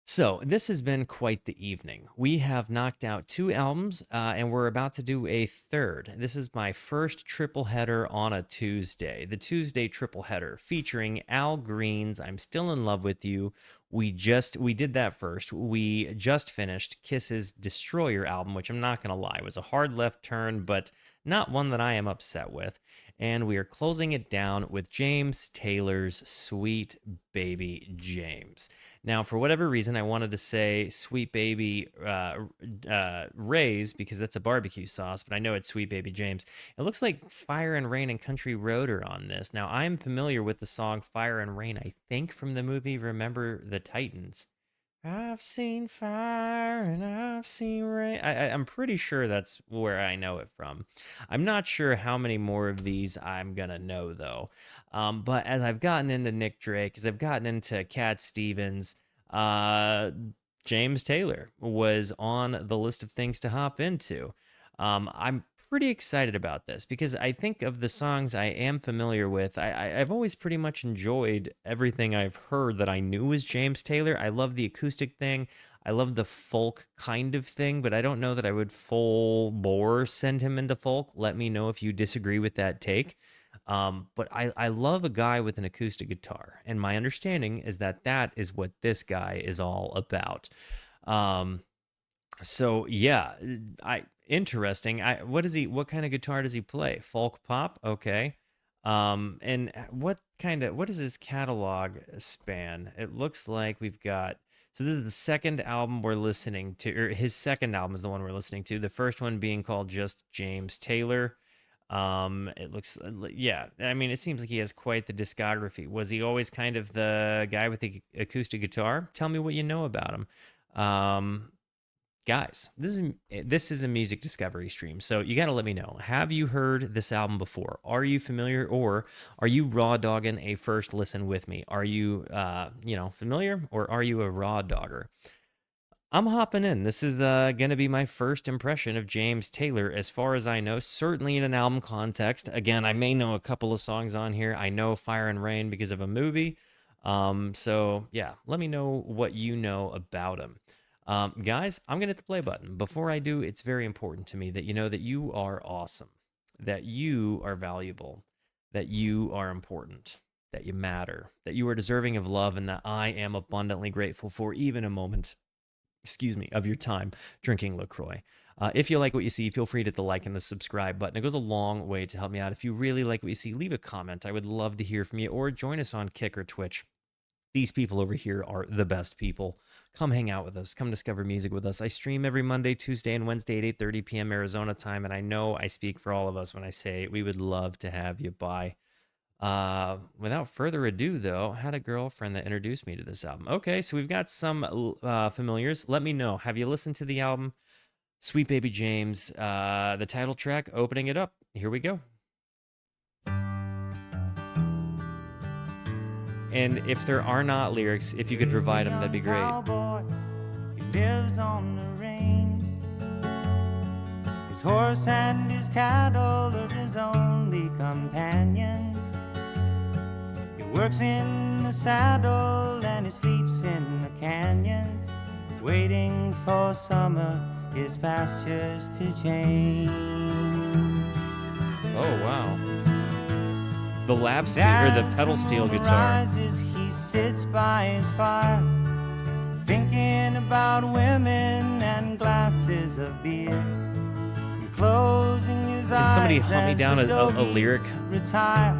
So, this has been quite the evening. We have knocked out two albums, and we're about to do a third. This is my first triple header on a Tuesday. The Tuesday triple header featuring Al Green's I'm Still in Love with You. We did that first. We just finished Kiss's Destroyer album, which I'm not going to lie, was a hard left turn, but not one that I am upset with. And we are closing it down with James Taylor's Sweet Baby James. Now, for whatever reason, I wanted to say Sweet Baby Ray's because that's a barbecue sauce, but I know it's Sweet Baby James. It looks like Fire and Rain and Country Road are on this. Now, I'm familiar with the song Fire and Rain, I think from the movie Remember the Titans. I've seen fire and I've seen rain. I'm pretty sure that's where I know it from. I'm not sure how many more of these I'm going to know, though. But as I've gotten into Nick Drake, as I've gotten into Cat Stevens, uh, James Taylor was on the list of things to hop into. I'm pretty excited about this because I think of the songs I am familiar with. I've always pretty much enjoyed everything I've heard that I knew was James Taylor. I love the acoustic thing. I love the folk kind of thing, but I don't know that I would full bore send him into folk. Let me know if you disagree with that take. But I love a guy with an acoustic guitar, and my understanding is that that is what this guy is all about. Um, so yeah, I interesting. What kind of guitar does he play? Folk pop, okay. And what is his catalog span? It looks like we've got so this is the second album we're listening to, or his second album is the one we're listening to. The first one being called just James Taylor. It looks yeah, I mean it seems like he has quite the discography. Was he always kind of the guy with the acoustic guitar? Tell me what you know about him. Um, Guys, this is a music discovery stream, so you got to let me know. Have you heard this album before? Are you familiar, or are you raw dogging a first listen with me? Are you, familiar, or are you a raw dogger? I'm hopping in. This is gonna be my first impression of James Taylor, as far as I know. Certainly in an album context. Again, I may know a couple of songs on here. I know Fire and Rain because of a movie. So yeah, let me know what you know about him. Guys, I'm going to hit the play button. Before I do, it's very important to me that you know that you are awesome, that you are valuable, that you are important, that you matter, that you are deserving of love, and that I am abundantly grateful for even a moment, of your time drinking LaCroix. If you like what you see, feel free to hit the like and the subscribe button. It goes a long way to help me out. If you really like what you see, leave a comment. I would love to hear from you, or join us on Kick or Twitch. These people over here are the best people. Come hang out with us. Come discover music with us. I stream every Monday, Tuesday, and Wednesday at 8:30 p.m. Arizona time, and I know I speak for all of us when I say we would love to have you by. Without further ado, though, I had a girlfriend that introduced me to this album. Okay, so we've got some familiars. Let me know. Have you listened to the album Sweet Baby James? The title track, opening it up. Here we go. And if there are not lyrics, if you could provide them, that'd be great. He lives on the range. His horse and his cattle are his only companions. He works in the saddle and he sleeps in the canyons, waiting for summer, his pastures to change. Oh, wow. The lap steel, or the pedal steel guitar. Rises, he sits by his fire, thinking about women and glasses of beer. And closing his eyes, can somebody hunt me down a lyric? Retire.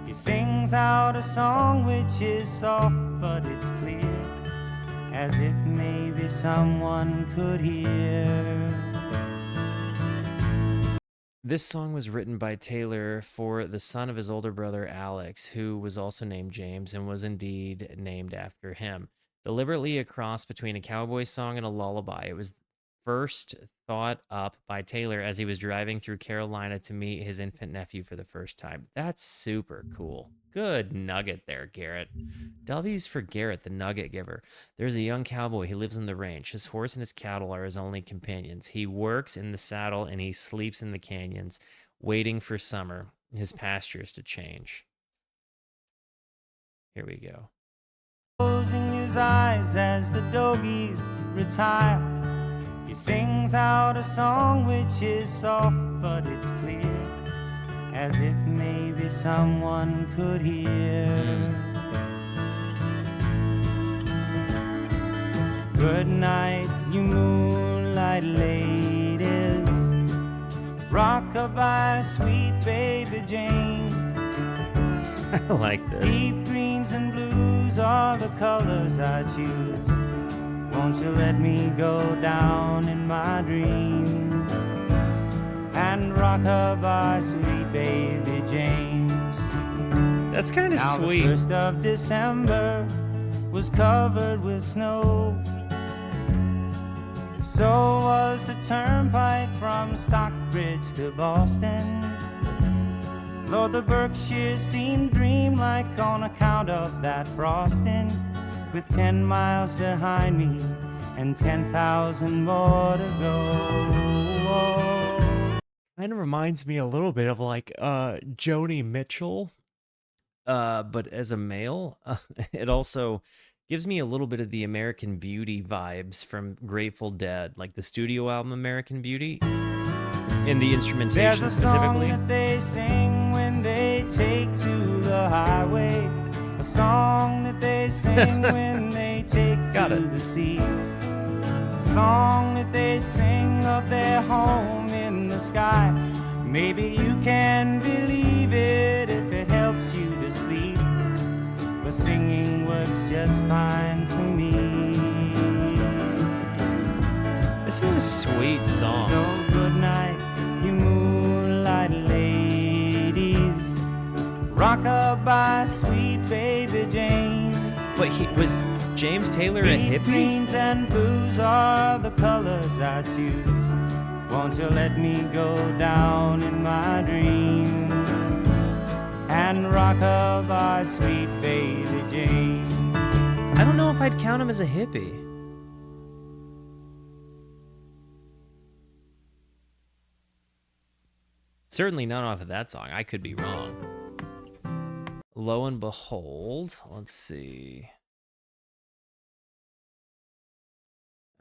He sings out a song which is soft, but it's clear, as if maybe someone could hear. This song was written by Taylor for the son of his older brother Alex, who was also named James and was indeed named after him. Deliberately a cross between a cowboy song and a lullaby. It was first thought up by Taylor as he was driving through Carolina to meet his infant nephew for the first time. That's super cool. Good nugget there, Garrett. W's for Garrett, the nugget giver. There's a young cowboy. He lives on the range. His horse and his cattle are his only companions. He works in the saddle and he sleeps in the canyons, waiting for summer, his pastures to change. Here we go. Closing his eyes as the doggies retire. He sings out a song which is soft, but it's clear, as if maybe someone could hear. Good night, you moonlight ladies. Rock-a-bye, sweet baby Jane. I like this. Deep greens and blues are the colors I choose. Won't you let me go down in my dreams and rock-a-bye, sweet baby James. That's kind of Now sweet. the 1st of December was covered with snow. So was the turnpike from Stockbridge to Boston. Lord, the Berkshires seemed dreamlike on account of that frosting. With 10 miles behind me and 10,000 more to go. Kind of reminds me a little bit of like Joni Mitchell, but as a male. It also gives me a little bit of the American Beauty vibes from Grateful Dead, like the studio album American Beauty, in the instrumentation There's a song specifically. that they sing when they take to the highway. A song that they sing when they take Got to it. the sea. A song that they sing of their home in the sky. Maybe you can believe it if it helps you to sleep. But singing works just fine for me. This is a sweet song. So good night, you moonlight ladies. Rock-a-bye, sweet baby Jane. But was James Taylor a Deep hippie? greens and blues are the colors I choose. Won't you let me go down in my dreams and rock-a-bye, sweet baby Jane. I don't know if I'd count him as a hippie. Certainly not off of that song. I could be wrong. Lo and behold, let's see.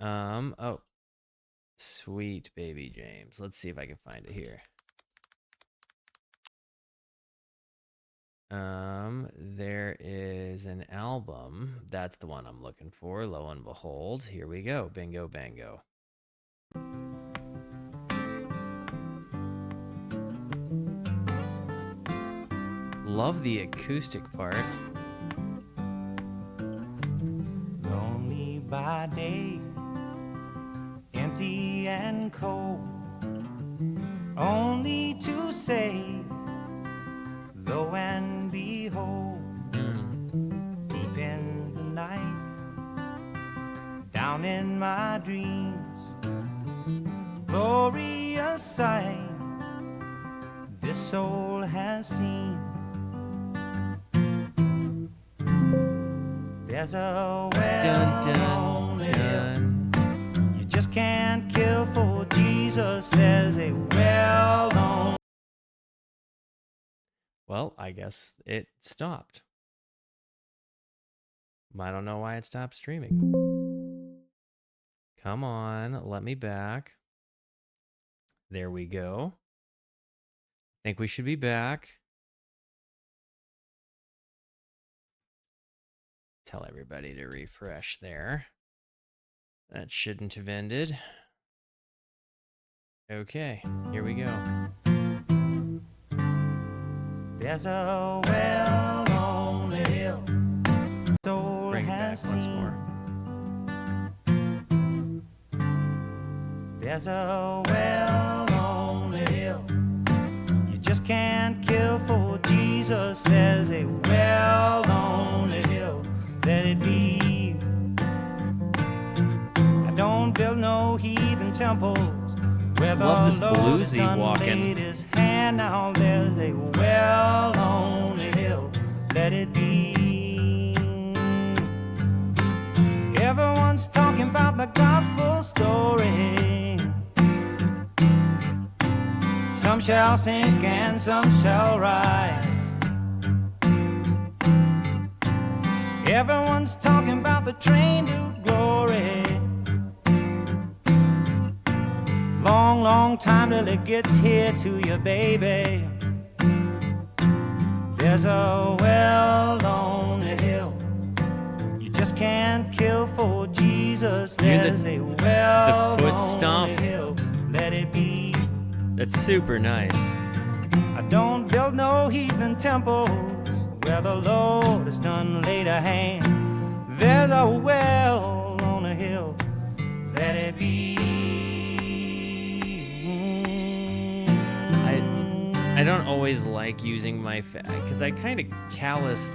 Oh, sweet baby James. Let's see if I can find it here. There is an album. That's the one I'm looking for. Lo and behold, here we go. Bingo, bango. Love the acoustic part. Lonely by day, empty and cold, only to say, lo and behold, deep in the night, down in my dreams, glorious sight this soul has seen. There's a well Dun, on dun, the hill dun. you just can't kill for Jesus. There's a well on. Well, I guess it stopped. I don't know why it stopped streaming. Come on, let me back. There we go. Think we should be back. Tell everybody to refresh there. That shouldn't have ended. Okay, here we go. There's a well on the hill soul Bring it back has once seen. more. There's a well on the hill you just can't kill for Jesus. There's a well on the hill, let it be. I don't build no heathen temples where the Love this Lord bluesy done walking. laid his hand. Now there's a well on the hill, let it be. Everyone's talking about the gospel story. Some shall sink and some shall rise. Everyone's talking about the train to glory. Long, long time till it gets here to you, baby. There's a well on the hill you just can't kill for Jesus. There's a well the foot on stomp. the hill, let it be. That's super nice. I don't build no heathen temples where the Lord has done laid a hand. There's a well on a hill, let it be. I don't always like using my because I kind of callous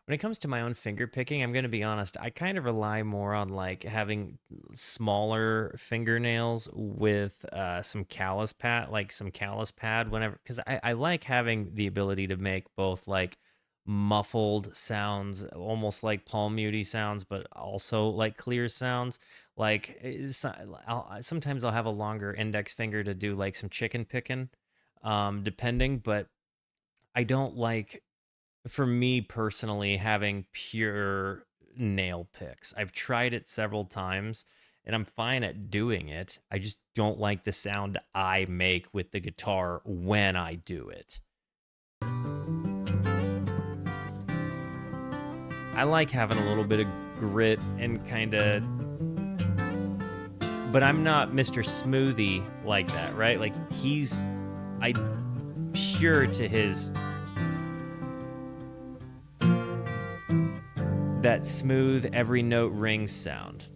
when it comes to my own finger picking. I'm going to be honest, I kind of rely more on like having smaller fingernails with some callus pad, whenever, because I like having the ability to make both like muffled sounds, almost like palm muty sounds, but also like clear sounds. Like sometimes I'll have a longer index finger to do like some chicken picking, depending. But I don't like, for me personally, having pure nail picks. I've tried it several times and I'm fine at doing it. I just don't like the sound I make with the guitar when I do it. I like having a little bit of grit and kind of, but I'm not Mr. Smoothie like that, right? Like I pure to his, that smooth every note rings sound.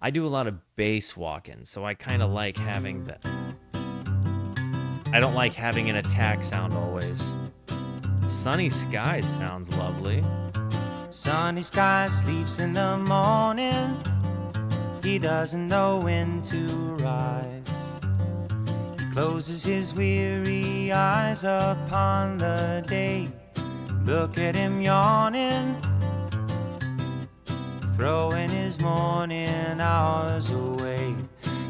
I do a lot of bass walking, so I kind of like having that. I don't like having an attack sound always. Sunny Skies sounds lovely. Sunny Skies sleeps in the morning. He doesn't know when to rise. He closes his weary eyes upon the day. Look at him yawning, throwing his morning hours away.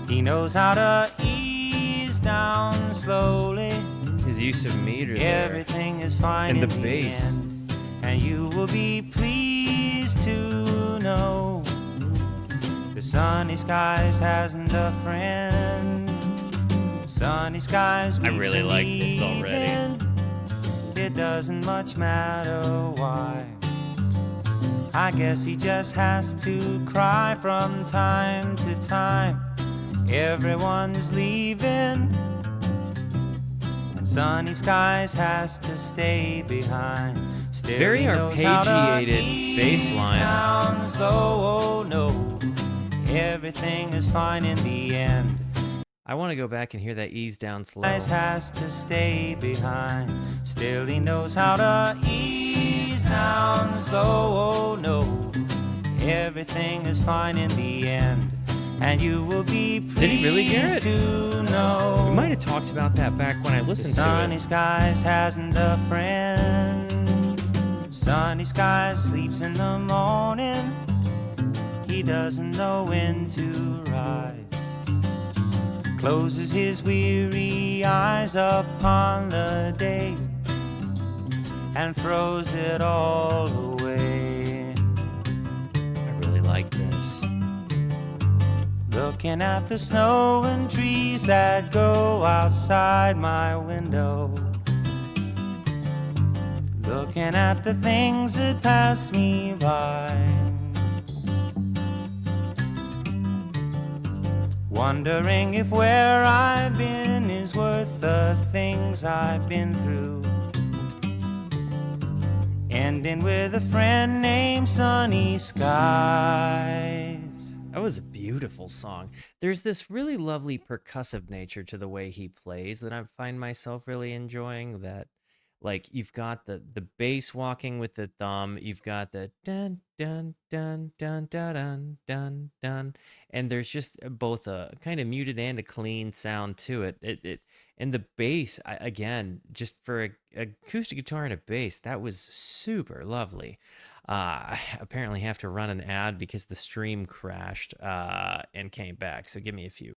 He knows how to ease down slowly. His use of meter there. Everything is fine and in the bass. end, and you will be pleased to know the Sunny Skies hasn't a friend. Sunny Skies I really like this evening. already. It doesn't much matter why. I guess he just has to cry from time to time. Everyone's leaving, Sunny Skies has to stay behind. Still Very arpeggiated bass line. Down slow, oh no, everything is fine in the end. I want to go back and hear that ease down slow. Skies has to stay behind. Still he knows how to ease down slow, oh no, everything is fine in the end. And you will be pleased Did he really get it? to know. We might have talked about that back when I listened to Sunny it. Skies hasn't a friend. Sunny Skies sleeps in the morning. He doesn't know when to rise. Closes his weary eyes upon the day and throws it all away. I really like this. Looking at the snow and trees that grow outside my window. Looking at the things that pass me by. Wondering if where I've been is worth the things I've been through. Ending with a friend named Sunny Skies. That was a beautiful song. There's this really lovely percussive nature to the way he plays that I find myself really enjoying. That, like, you've got the bass walking with the thumb, you've got the dun dun dun dun dun dun dun dun, and there's just both a kind of muted and a clean sound to it. And the bass, again, just for a acoustic guitar and a bass, that was super lovely. I apparently have to run an ad because the stream crashed and came back. So give me a few.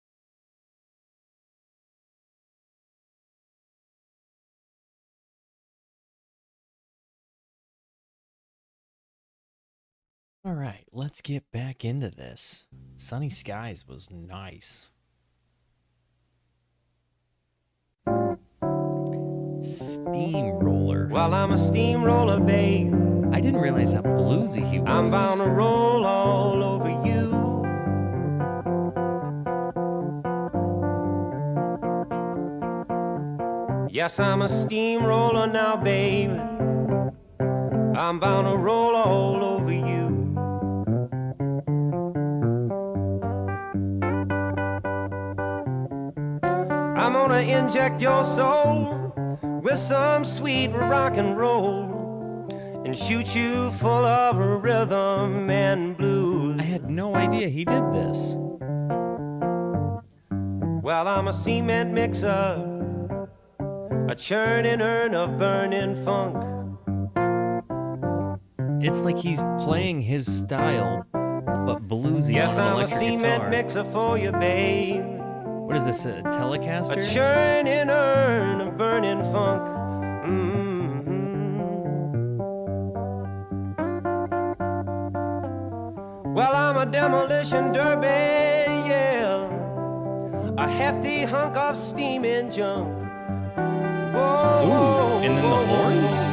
All right, let's get back into this. Sunny Skies was nice. Steamroller. Well, I'm a steamroller, babe. I didn't realize how bluesy he was. I'm bound to roll all over you. Yes, I'm a steamroller now, babe. I'm bound to roll all over you. I'm gonna inject your soul with some sweet rock and roll and shoot you full of rhythm and blues. I had no idea he did this. Well, I'm a cement mixer, a churning urn of burning funk. It's like he's playing his style, but bluesy Yes, on an I'm a electric cement guitar. mixer for you, babe. What is this, a Telecaster? A churning urn of burning funk. Mm-hmm. Well, I'm a demolition derby, yeah. A hefty hunk of steaming junk. Whoa, Ooh, and then the horns?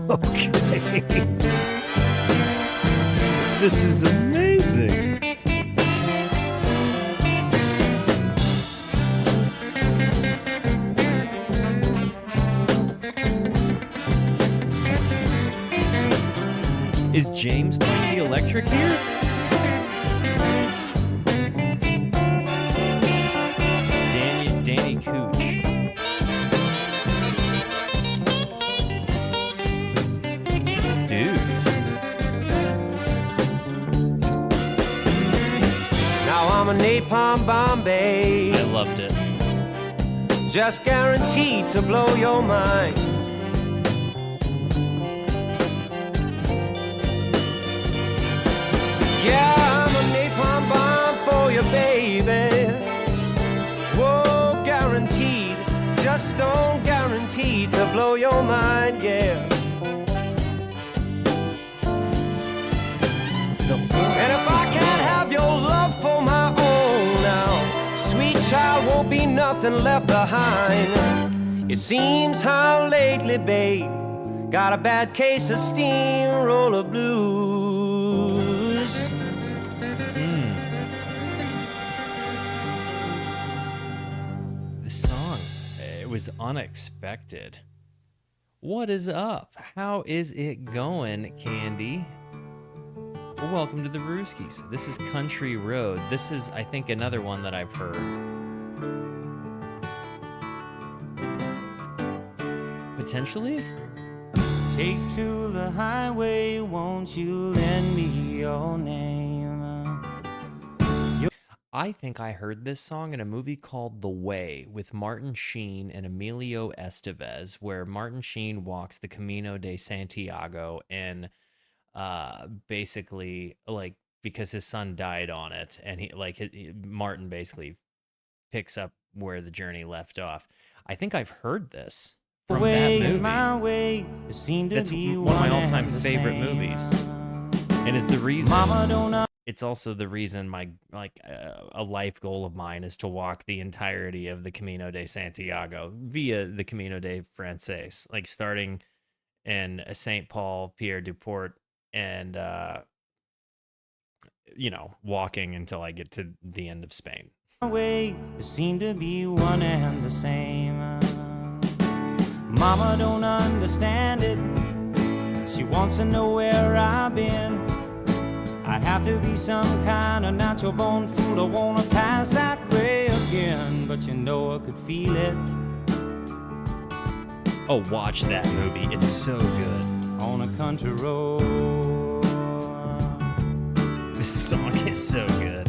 Okay. This is amazing. Is James playing the electric here? Danny Cooch. Dude. Now I'm a napalm Bombay, I loved it. just guaranteed to blow your mind. Yeah, I'm a napalm bomb for you, baby. Whoa, guaranteed, just don't guarantee to blow your mind, yeah. And if I can't have your love for my own now, sweet child won't be nothing left behind. It seems how lately, babe, got a bad case of steamroller blues. This song, it was unexpected. What is up? How is it going, Candy? Well, welcome to the Rooskies. This is Country Road. This is, I think, another one that I've heard. Potentially? Take to the highway, won't you lend me your name? I think I heard this song in a movie called The Way with Martin Sheen and Emilio Estevez, where Martin Sheen walks the Camino de Santiago and basically, like, because his son died on it, and Martin basically picks up where the journey left off. I think I've heard this from that movie. My way, it seemed to That's be one of my one all-time and the favorite same. movies, and is the reason. Mama don't It's also the reason a life goal of mine is to walk the entirety of the Camino de Santiago via the Camino de Francés, like starting in Saint Paul, Pierre du Port, and walking until I get to the end of Spain. way, it seemed to be one and the same. Mama don't understand it. She wants to know where I've been. I'd have to be some kind of natural born fool to wanna pass that way again. But you know I could feel it Oh, watch that movie. It's so good. on a country road. This song is so good.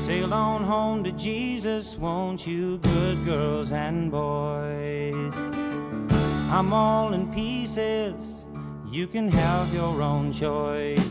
Sail on home to Jesus, won't you, good girls and boys? I'm all in pieces, you can have your own choice.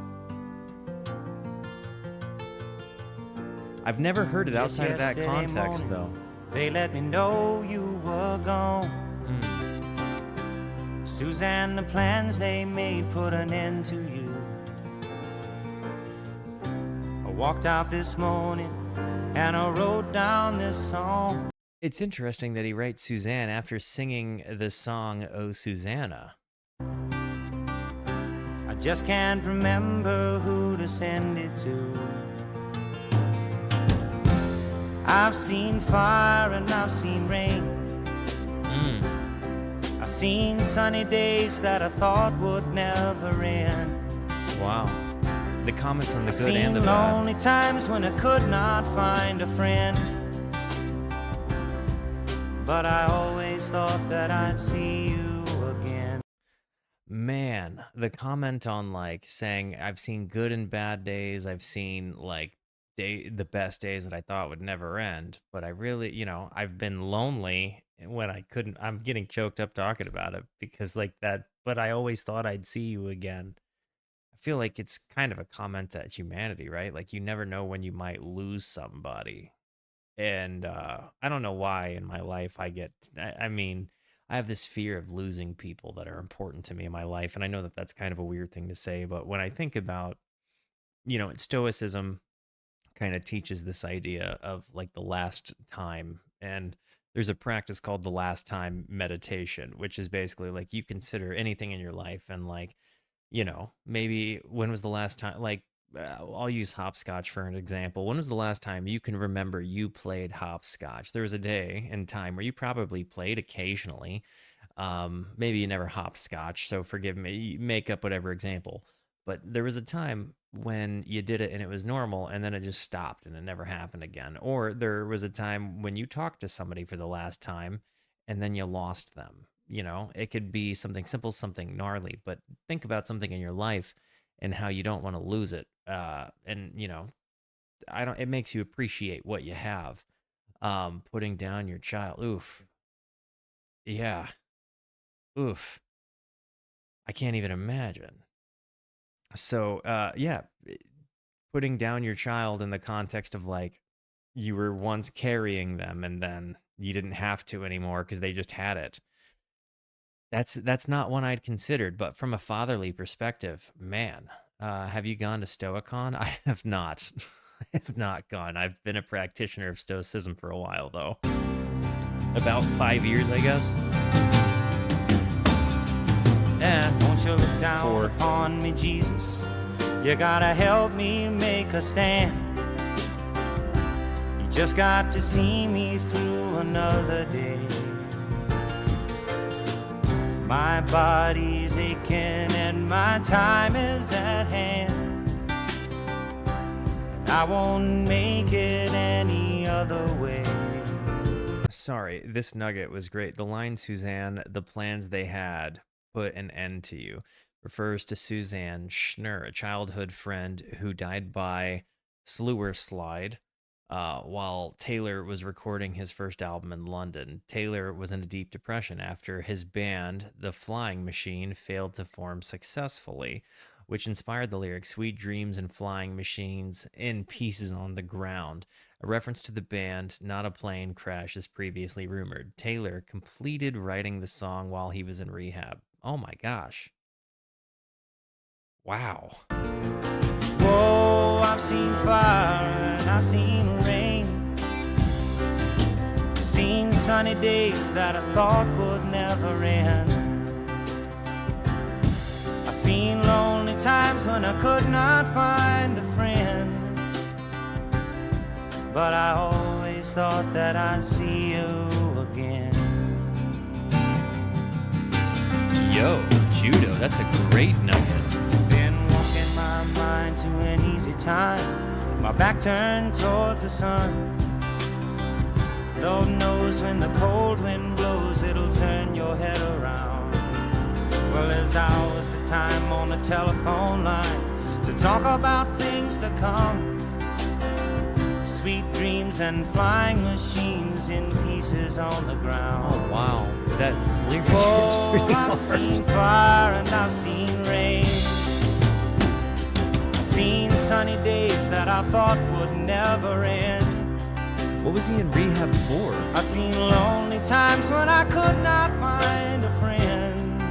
I've never heard it Just outside of that yesterday context, morning, though. they let me know you were gone. Mm. Suzanne, the plans they made put an end to you. I walked out this morning and I wrote down this song. It's interesting that he writes Suzanne after singing the song "Oh Susannah." I just can't remember who to send it to. I've seen fire and I've seen rain. I've seen sunny days that I thought would never end. Wow. The comments on the I've good and the seen bad. lonely times when I could not find a friend. But I always thought that I'd see you again. Man, the comment on like saying I've seen good and bad days, I've seen like the best days that I thought would never end, but I really, I've been lonely when I couldn't. I'm getting choked up talking about it because like that, but I always thought I'd see you again. I feel like it's kind of a comment at humanity, right? Like you never know when you might lose somebody. And I don't know why in my life I mean, I have this fear of losing people that are important to me in my life. And I know that that's kind of a weird thing to say, but when I think about, Stoicism kind of teaches this idea of like the last time. And there's a practice called the last time meditation, which is basically like you consider anything in your life and like, maybe when was the last time, like, I'll use hopscotch for an example. When was the last time you can remember you played hopscotch? There was a day and time where you probably played occasionally. Maybe you never hopscotch, so forgive me. Make up whatever example. But there was a time when you did it and it was normal, and then it just stopped and it never happened again. Or there was a time when you talked to somebody for the last time and then you lost them. It could be something simple, something gnarly, but think about something in your life and how you don't want to lose it. And I don't. It makes you appreciate what you have. Putting down your child. Oof. Yeah. Oof. I can't even imagine. So, yeah, putting down your child in the context of like you were once carrying them and then you didn't have to anymore because they just had it. That's not one I'd considered, but from a fatherly perspective, man, have you gone to Stoicon? I have not. I have not gone. I've been a practitioner of Stoicism for a while, though. About 5 years, I guess. Won't you look down 4. upon me, Jesus? You gotta help me make a stand. You just got to see me through another day. My body's aching and my time is at hand. I won't make it any other way. Sorry, this nugget was great. The line, Suzanne, the plans they had put an end to you, refers to Suzanne Schnur, a childhood friend who died by sewer slide while Taylor was recording his first album in London. Taylor was in a deep depression after his band, The Flying Machine, failed to form successfully, which inspired the lyric "Sweet dreams and flying machines in pieces on the ground," a reference to the band, not a plane crash as previously rumored. Taylor completed writing the song while he was in rehab. Oh my gosh. Wow. Whoa, I've seen fire and I've seen rain. Seen sunny days that I thought would never end. I've seen lonely times when I could not find a friend. But I always thought that I'd see you again. Yo, Judo, that's a great nugget. Been walking my mind to an easy time, my back turned towards the sun. Lord knows when the cold wind blows, it'll turn your head around. Well, there's hours of time on the telephone line to talk about things to come. Sweet dreams and flying machines in pieces on the ground. Oh, wow. That lyric is Oh, pretty I've hard. seen fire and I've seen rain. I've seen sunny days that I thought would never end. What was he in rehab for? I've seen lonely times when I could not find a friend,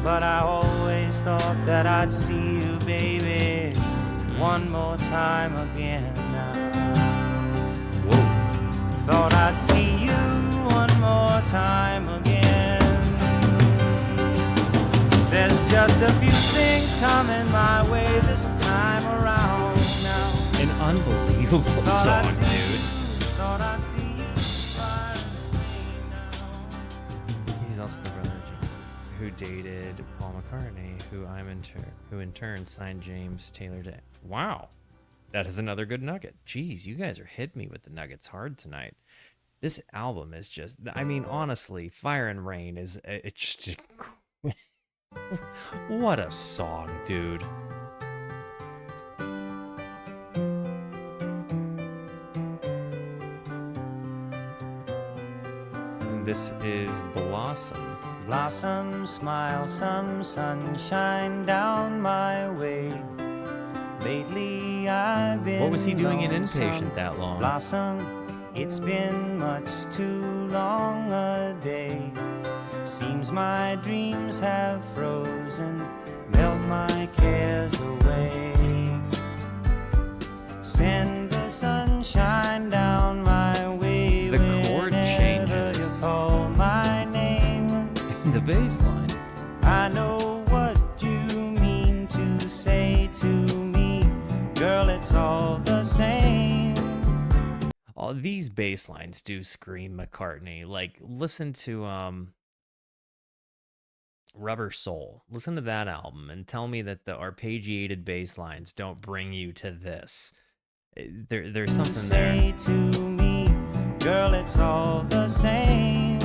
but I always thought that I'd see you, baby, one more time again now. Whoa. Thought I'd see you one more time again. There's just a few things coming my way this time around now. An unbelievable song, dude. Thought I'd see you right away now. He's also the brother who dated Paul McCartney, who in turn signed James Taylor to. Wow, that is another good nugget. Jeez, you guys are hitting me with the nuggets hard tonight. This album is just, I mean, honestly, Fire and Rain is, it's just, what a song, dude. And this is Blossom. Blossom, smile, some sunshine down my way. Lately I've been What was he doing in lonesome. Inpatient that long? Blossom, it's been much too long a day. Seems my dreams have frozen, melt my cares away. Send the sunshine down my way. The chord whenever changes. You call my name. The bass line. I know what you mean to say to me, girl, it's all the same. All these bass lines do scream McCartney. Like, listen to Rubber Soul. Listen to that album and tell me that the arpeggiated bass lines don't bring you to this. There's something there. Say to me, girl, it's all the same.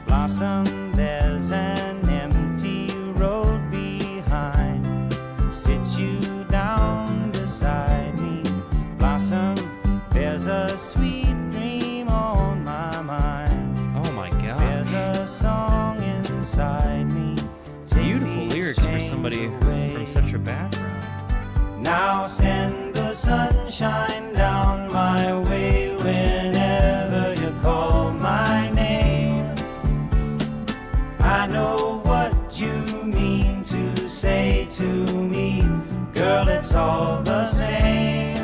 Blossom, there's an empty road behind. Sit you down beside me. Blossom, there's a sweet dream on my mind. Oh my god. There's a song inside me. Take Beautiful these lyrics for somebody chains away. from such a background. Now send the sunshine down my way whenever you call my name. I know what you mean to say to me, girl, it's all the same.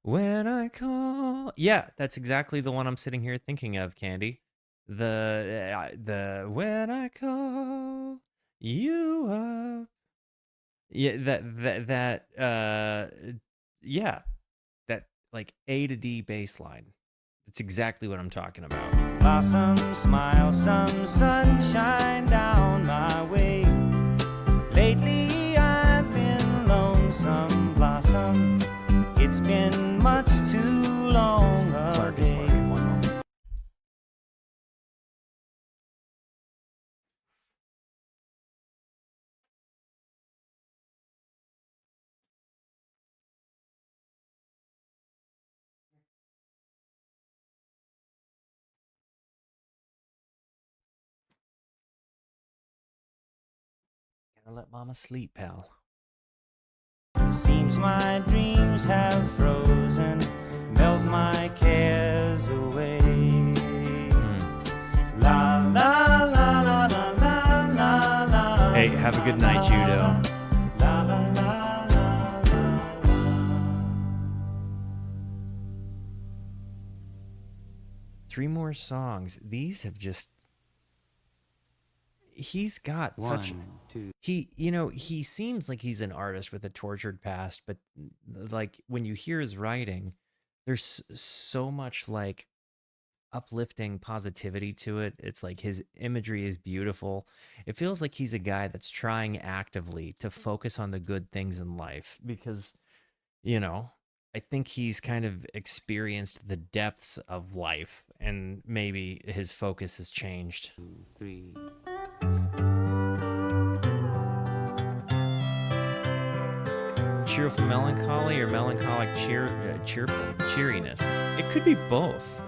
When I call, yeah, that's exactly the one I'm sitting here thinking of, Candy. The when I call you up. Yeah, yeah, that like A to D bass line. That's exactly what I'm talking about. Blossom, smile, some sunshine down my way. Lately I've been lonesome, Blossom. It's been much too long a Clark is day. barking. One moment. Gotta let mama sleep, pal. Seems my dreams have frozen, melt my cares away. La la la la la la la la. Hey, have a good night, Judo. La la la la la la. 3 more songs. These have just. He's got such. One, two. He seems like he's an artist with a tortured past, but like when you hear his writing, there's so much like uplifting positivity to it. It's like his imagery is beautiful. It feels like he's a guy that's trying actively to focus on the good things in life because, I think he's kind of experienced the depths of life and maybe his focus has changed. 2, 3. Cheerful melancholy or melancholic cheerful cheeriness. It could be both,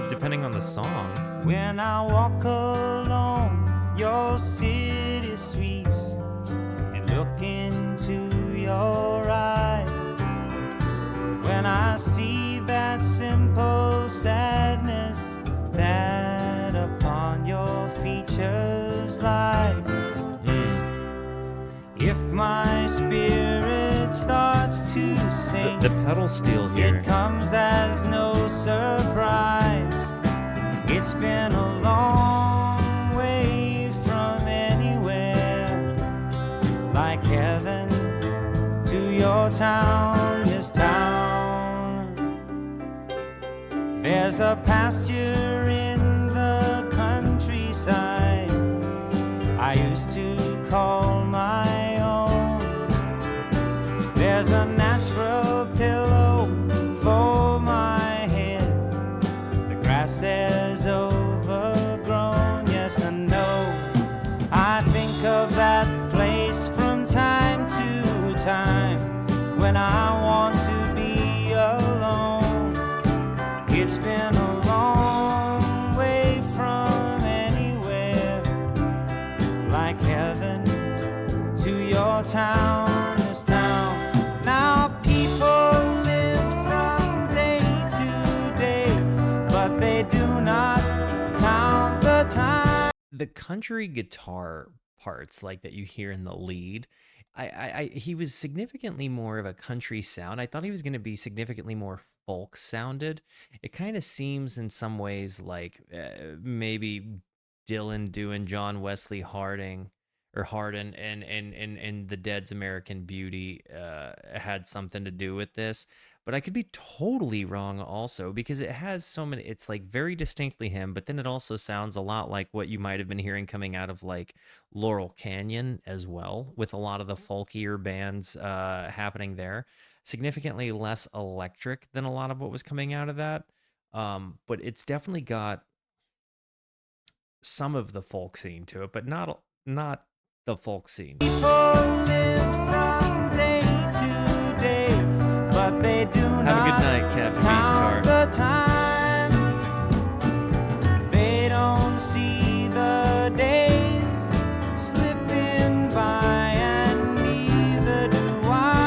depending on the song. When I walk along your city streets and look spirit starts to sing, The pedal steel here. it comes as no surprise. It's been a long way from anywhere, like heaven to your town, this town. There's a pasture in the countryside I used to call my own. There's a natural pillow for my head. The grass there's overgrown, yes and no. I think of that place from time to time when I want to be alone. It's been a long way from anywhere, like heaven to your town, this town. Now people live from day to day, but they do not count the time. The country guitar parts like that you hear in the lead, he was significantly more of a country sound. I thought he was going to be significantly more folk sounded. It kind of seems in some ways like maybe Dylan doing John Wesley Harding or Hardin and the Dead's American Beauty had something to do with this. But I could be totally wrong also, because it has so many, it's like very distinctly him, but then it also sounds a lot like what you might have been hearing coming out of like Laurel Canyon as well, with a lot of the folkier bands happening there. Significantly less electric than a lot of what was coming out of that. But it's definitely got some of the folk scene to it, but not the folk scene. People live from day to day, but they do Have not a good night, Captain count Beef's Car. the time. They don't see the days slipping by, and neither do I.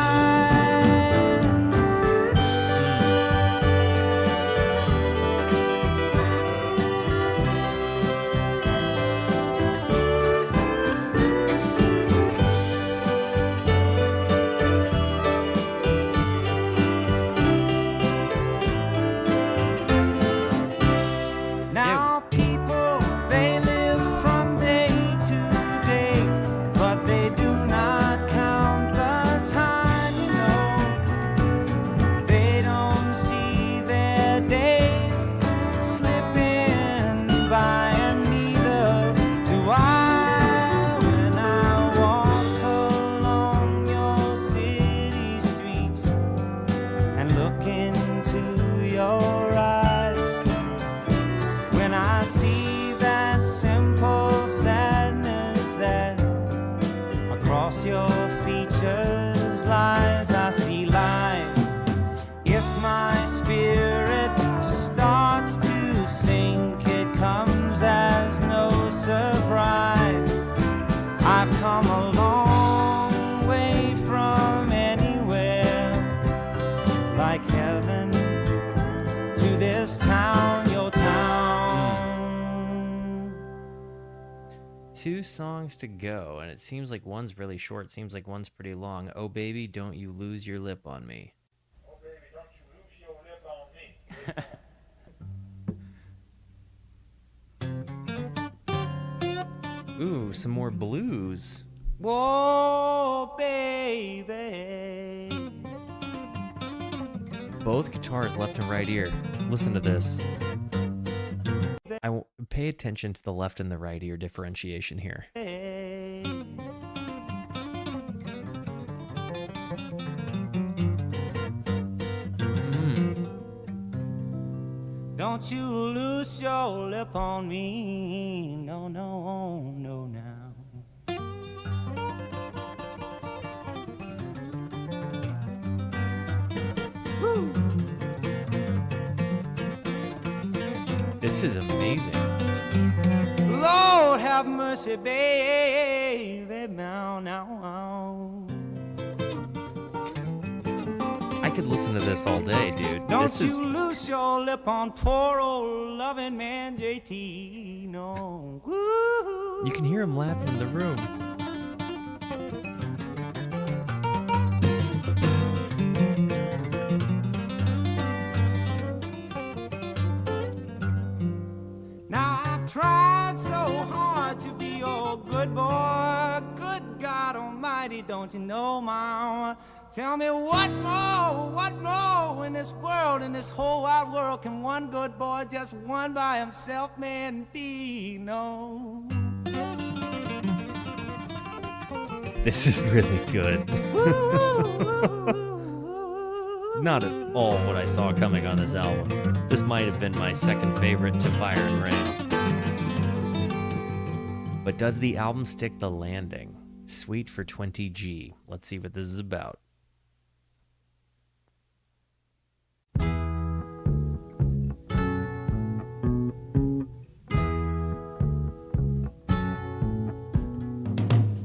Now people, they live from day to day, but they do not count the time, you know. They don't see their days slipping by, and neither do I. When I walk along your city streets and look into your eyes, when I see that simple sadness that across your features lies, I see lies. If my spirit starts to sink, it comes as no surprise. I've come a long way from anywhere, like heaven to this town, your town. 2 songs to go, and it seems like one's really short. Seems like one's pretty long. Oh baby, don't you lose your lip on me. Oh, baby, don't you lose your lip on me. Ooh, some more blues. Whoa, baby. Both guitars, left and right ear. Listen to this. Pay attention to the left and the right ear differentiation here. Don't you lose your lip on me. No, no, no, now. This is amazing. Lord have mercy, baby, now, now. I could listen to this all day, dude. Don't This you is lose your lip on poor old loving man JT, no. Woo. you can hear him laughing in the room. mighty, don't you know, Mama? Tell me what more in this world, in this whole wide world, can one good boy, just one by himself, man, be? No. This is really good. Not at all what I saw coming on this album. This might have been my second favorite to Fire and Rain. But does the album stick the landing? Sweet for 20G. Let's see what this is about.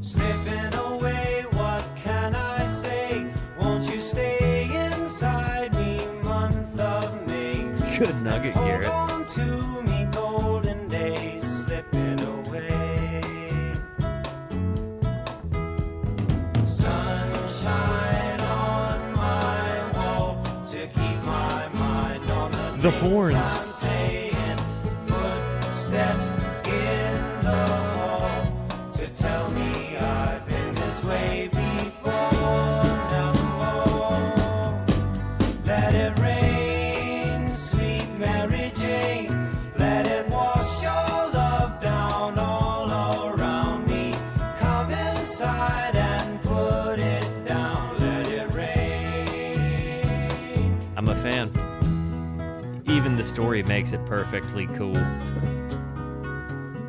Slipping away, what can I say? Won't you stay inside me, month of May? Good nugget, Garrett. Hold on to me, golden days slipping away. Sunshine on my wall to keep my mind on The things horns. I'm saying. Footsteps in the hall to tell me I've been this way before. No, let it rain, sweet Mary Jane. Let it wash your love down all around me. Come inside and put it down. Let it rain. I'm a fan. Even the story makes it perfectly cool.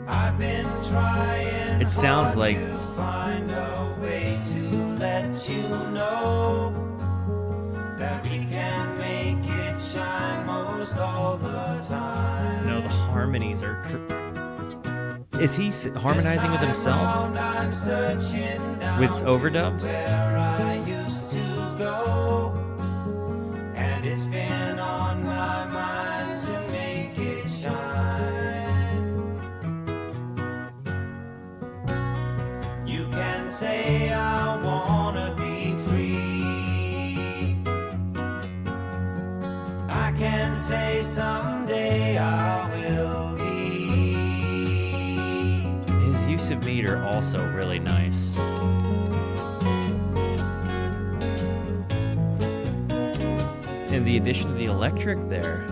I've been trying It sounds hard like- to find a way to let you know that we can make it shine most all the time. No, the harmonies are... Is he harmonizing with himself? I'm searching down With to overdubs? where I used to go, and it's been on my mind to make it shine. You can say I wanna be free. I can say someday I will be. His use of meter also really nice. And the addition of the electric there.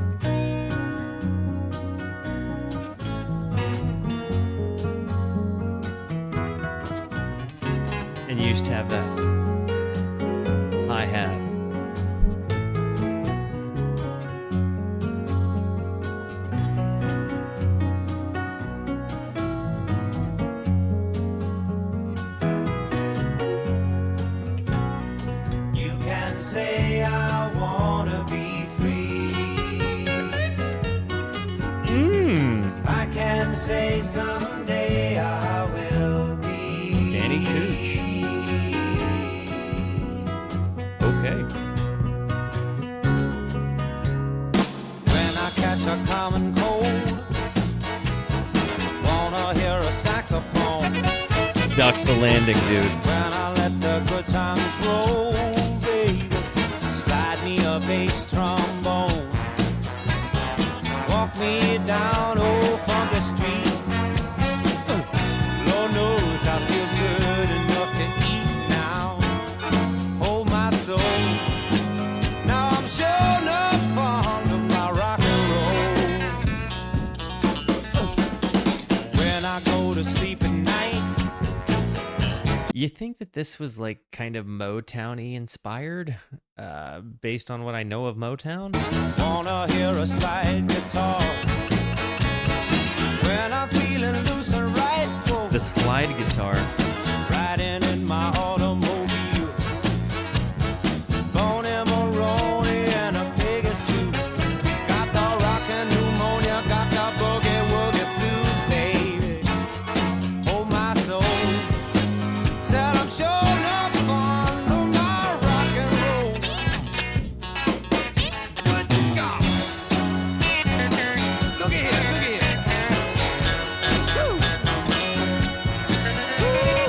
And you used to have that hi-hat. You can say I wanna be free. I can say someday I will be. Danny Cooch. Okay. When I catch a common cold, wanna hear a saxophone. Stuck the landing, dude. When I let the good times roll, baby, slide me a bass trombone. Walk me down old funky street. Lord knows I feel good enough to eat now. Hold my soul. Now I'm sure enough fond of my rock and roll. When I go to sleep at night, You think that this was like kind of Motown-y inspired, based on what I know of Motown? wanna hear a slide guitar. When I'm feeling loose and right, whoa, The slide guitar. riding in my automobile. Boney Maroney and a Pegasus. Got the rockin' pneumonia, got the boogie woogie flu, baby. Hold my soul. Said I'm sure enough fond of my rock and roll. Good God. Look at here, look at here. Woo. Woo.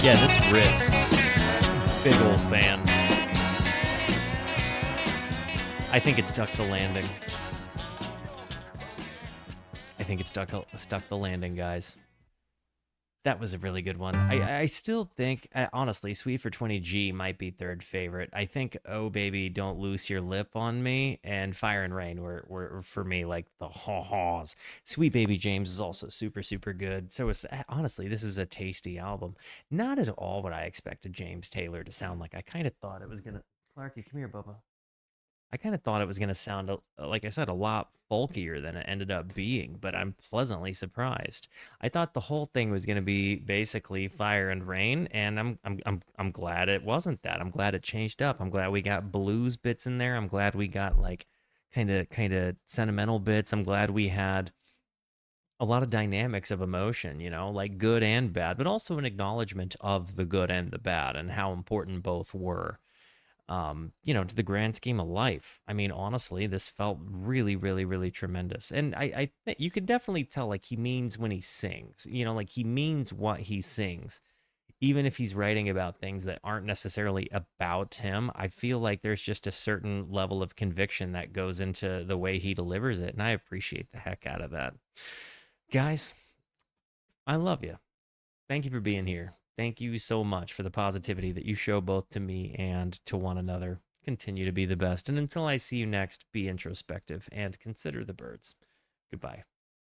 Yeah, this rips. Big old fan. I think it stuck the landing. I think it stuck the landing, guys. That was a really good one. I still think, honestly, Sweet for 20G might be third favorite. I think Oh Baby, Don't Loose Your Lip on Me and Fire and Rain were for me like the haws. Sweet Baby James is also super, super good. So it's, honestly, this was a tasty album. Not at all what I expected James Taylor to sound like. I kind of thought it was going to, Clarky, come here, Bubba. I kind of thought it was going to sound, like I said, a lot folkier than it ended up being, but I'm pleasantly surprised. I thought the whole thing was going to be basically Fire and Rain, and I'm glad it wasn't that. I'm glad it changed up. I'm glad we got blues bits in there. I'm glad we got like kind of sentimental bits. I'm glad we had a lot of dynamics of emotion, you know, like good and bad, but also an acknowledgement of the good and the bad and how important both were, you know, to the grand scheme of life. I mean, honestly, this felt really, really, really tremendous. And I think you can definitely tell, like, he means when he sings, you know, like he means what he sings, even if he's writing about things that aren't necessarily about him. I feel like there's just a certain level of conviction that goes into the way he delivers it. And I appreciate the heck out of that. Guys, I love you. Thank you for being here. Thank you so much for the positivity that you show both to me and to one another. Continue to be the best. And until I see you next, be introspective and consider the birds. Goodbye.